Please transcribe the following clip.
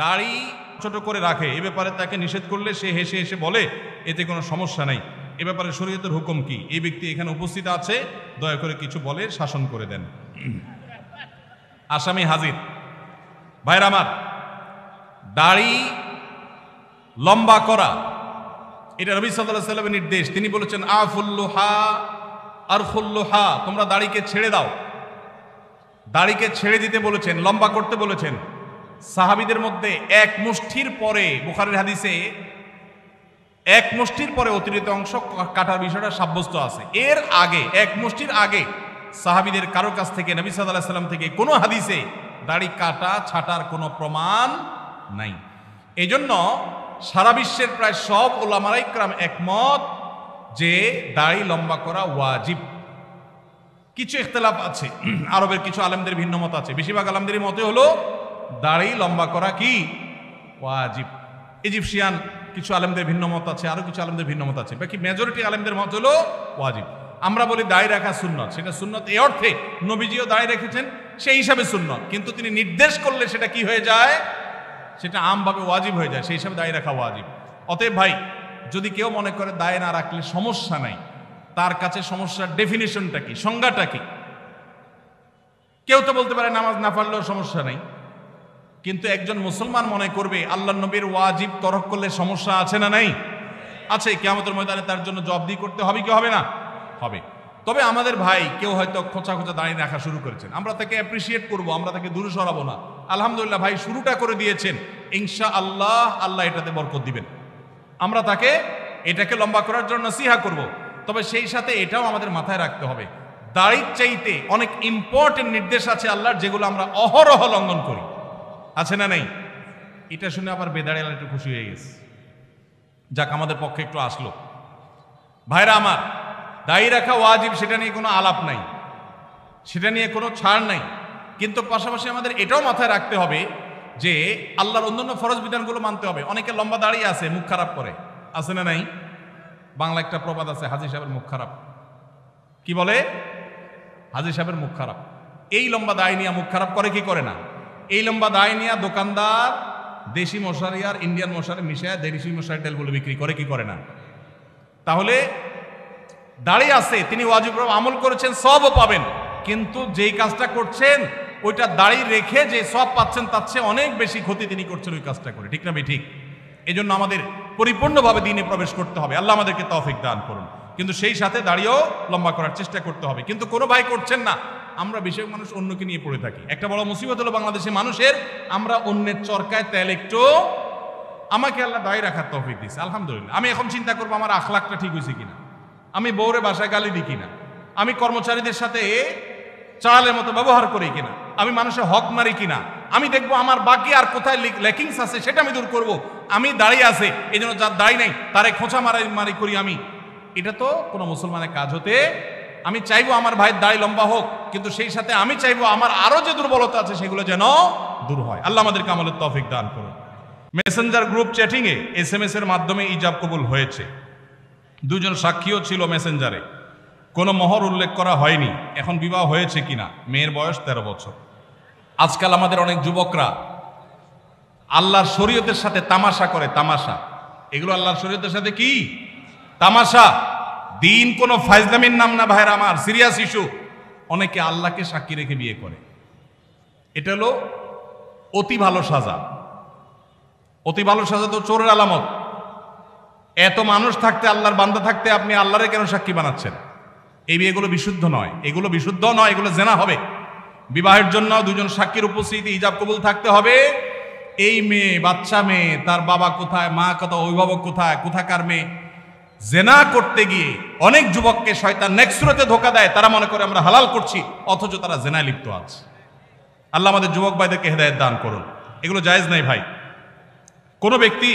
দাড়ি ছোট করে রাখে, এ ব্যাপারে তাকে নিষেধ করলে সে হেসে হেসে বলে এতে কোনো সমস্যা নাই, এ ব্যাপারে শরীয়তের হুকুম কি? এই ব্যক্তি এখানে উপস্থিত আছে, দয়া করে কিছু বলে শাসন করে দেন। আসামি হাজির। ভাইরা আমার, দাড়ি লম্বা করা এটা নবী সাল্লাল্লাহু আলাইহি ওয়াসাল্লামের নির্দেশ। তিনি বলেছেন আফুল্লুহা আরফুল্লুহা, তোমরা দাড়িকে ছেড়ে দাও। দাড়িকে ছেড়ে দিতে বলেছেন, লম্বা করতে বলেছেন। সাহাবীদের মধ্যে এক মুষ্টির পরে, বুখারীর হাদিসে এক মুষ্টির পরে অতিরিক্ত অংশ কাটার বিষয়টা সাব্যস্ত আছে। এর আগে এক মুষ্টির আগে সাহাবীদের কারো কাছ থেকে, নবী সাল্লাল্লাহু আলাইহি ওয়াসাল্লাম থেকে কোনো হাদিসে দাড়ি কাটা ছাটার কোনো প্রমাণ নাই। এই জন্য সারা বিশ্বের প্রায় সব উলামায়ে ইকরাম একমত যে দাড়ি লম্বা করা ওয়াজিব। কিছু ইখতিলাফ আছে, আরবের কিছু আলেমদের ভিন্ন মত আছে। বেশিরভাগ আলেমদের মতে হলো দাড়ি লম্বা করা কি ওয়াজিব। ইজিপশিয়ান কিছু আলেমদের ভিন্ন মত আছে, আরো কিছু আলেমদের ভিন্ন মত আছে। বাকি মেজরিটি আলেমদের মত হলো ওয়াজিব। আমরা বলি দাড়ি রাখা সুন্নত, সেটা সুন্নত এই অর্থে নবীজিও দাড়ি রেখেছেন, সেই হিসাবে সুন্নত। কিন্তু তিনি নির্দেশ করলে সেটা কি হয়ে যায়? সেটা আমভাবে ওয়াজিব হয়ে যায়, সেই হিসাবে দাড়ি রাখা ওয়াজিব। অতএব ভাই, যদি কেউ মনে করে দাড়ি না রাখলে সমস্যা নাই, তার কাছে সমস্যার ডেফিনিশনটা কি, সংজ্ঞাটা কি? কেউ তো বলতে পারে নামাজ না পড়লেও সমস্যা নাই, কিন্তু একজন মুসলমান মনে করবে আল্লাহর নবীর ওয়াজিব তরক করলে সমস্যা আছে না নাই? আছে। কিয়ামতের ময়দানে তার জন্য জবাবদিহি করতে হবে কি হবে না? হবে। তবে আমাদের ভাই কেউ হয়তো খোঁচা খোঁচা দাঁড়িয়ে রাখা শুরু করেছেন, আমরা তাকে অ্যাপ্রিসিয়েট করব, আমরা তাকে দূরে সরাবো না। আলহামদুলিল্লাহ ভাই শুরুটা করে দিয়েছেন, ইনশাআল্লাহ আল্লাহ এটাতে বরকত দিবেন। আমরা তাকে এটাকে লম্বা করার জন্য নসিহা করব। তবে সেই সাথে এটাও আমাদের মাথায় রাখতে হবে, দাড়ির চাইতে অনেক ইম্পর্টেন্ট নির্দেশ আছে আল্লাহর, যেগুলো আমরা অহরহ লঙ্ঘন করি। আছে না নাই? এটা শুনে আবার বেদাড়িয়ালা একটু খুশি হয়ে গেছে, যাক আমাদের পক্ষে একটু আসলো। ভাইরা আমার, দাড়ি রাখা ওয়াজিব, সেটা নিয়ে কোনো আলাপ নাই, সেটা নিয়ে কোনো ছাড় নাই। কিন্তু পাশাপাশি আমাদের এটাও মাথায় রাখতে হবে যে আল্লাহর অন্যান্য ফরজ বিধানগুলো মানতে হবে। অনেকে লম্বা দাড়ি আছে, মুখ খারাপ করে, আছে না নাই? বাংলা একটা প্রবাদ আছে, হাজী সাহেবের মুখ খারাপ। কি বলে? হাজী সাহেবের মুখ খারাপ। এই লম্বা দাড়ি নিয়ে মুখ খারাপ করে কি করে না? এই লম্বা দাড়ি নিয়ে দোকানদার দেশি মশারি আর ইন্ডিয়ান মশারি মিশায় দেশি মশারি তেলগুলো বিক্রি করে কি করে না? তাহলে দাড়ি আছে, তিনি ওয়াজিব আমল করেছেন, সবও পাবেন, কিন্তু যেই কাজটা করছেন ওইটা দাড়ি রেখে যে সব পাচ্ছেন তার চেয়ে অনেক বেশি ক্ষতি তিনি করছেন ওই কাজটা করে। ঠিক না ভাই? ঠিক। এই জন্য আমাদের পরিপূর্ণভাবে দ্বীনে প্রবেশ করতে হবে, আল্লাহ আমাদেরকে তৌফিক দান করুন। কিন্তু সেই সাথে দাড়িও লম্বা করার চেষ্টা করতে হবে। কিন্তু কোনো ভাই করছেন না, আমরা বেশিরভাগ মানুষ অন্যকে নিয়ে পড়ে থাকি। একটা বড় মুসিবত হলো বাংলাদেশে মানুষের, আমরা অন্যের চরকায় তেল একটু। আমাকে আল্লাহ দাড়ি রাখার তৌফিক দিয়েছে, আলহামদুলিল্লাহ। আমি এখন চিন্তা করবো আমার আখলাকটা ঠিক হয়েছে কিনা, আমি বউরে বাসায় গালি দিই কিনা, আমি কর্মচারীদের সাথে চালের মতো ব্যবহার করি কিনা, আমি মানুষের হক মারি কিনা, আমি দেখবো আমার বাকি আর কোথায় ল্যাকিংস আছে সেটা আমি দূর করব। আমি দাঁড়িয়ে আছে, এই জন্য যার দাড়ি নাই তারে খোঁচা মারি করি আমি, এটা তো কোনো মুসলমানের কাজ হতে। আমি চাইবো আমার ভাইয়ের দাড়ি লম্বা হোক, কিন্তু সেই সাথে আমি চাইবো আমার আরো যে দুর্বলতা আছে সেগুলো যেন দূর হয়। আল্লাহ আমাদেরকে আমলের তৌফিক দান করুন। মেসেঞ্জার গ্রুপ চ্যাটিং এ SMS এর মাধ্যমে ইজাব কবুল হয়েছে। দুজন সাক্ষীও ছিল মেসেঞ্জারে, কোনো মোহর উল্লেখ করা হয়নি। এখন বিবাহ হয়েছে কিনা? মেয়ের বয়স 13 বছর। আজকাল আমাদের অনেক যুবকরা আল্লাহর শরীয়তের সাথে তামাশা করে। তামাশা, এগুলো আল্লাহর শরীয়তের সাথে কি তামাশা? দিন কোনো ফাইজলামির নাম না ভাইরা আমার, সিরিয়াস ইস্যু। অনেকে আল্লাহকে সাক্ষী রেখে বিয়ে করে, এটা হলো অতি ভালো সাজা। অতি ভালো সাজা তো চোরের আলামত। এত মানুষ থাকতে, আল্লাহর বান্দা থাকতে আপনি আল্লাহরে কেন সাক্ষী বানাচ্ছেন? এই বিয়েগুলো বিশুদ্ধ নয়, এগুলো বিশুদ্ধ নয়, এগুলো জেনা হবে। বিবাহের জন্য দুজন সাক্ষীর উপস্থিতি, ইজাব কবুল থাকতে হবে। এই মেয়ে, বাচ্চা মেয়ে, তার বাবা কোথায়, মা কোথায়, অভিভাবক কোথায়, কোথাকার মেয়ে, জেনা করতে গিয়ে অনেক যুবককে শয়তান নেক্সুরতে ধোকা দেয়। তারা মনে করে আমরা হালাল করছি, অথচ তারা জেনায় লিপ্ত আছে। আল্লাহ আমাদের যুবক ভাইদেরকে হেদায়েত দান করুন। এগুলো জায়েজ নাই ভাই। কোনো ব্যক্তি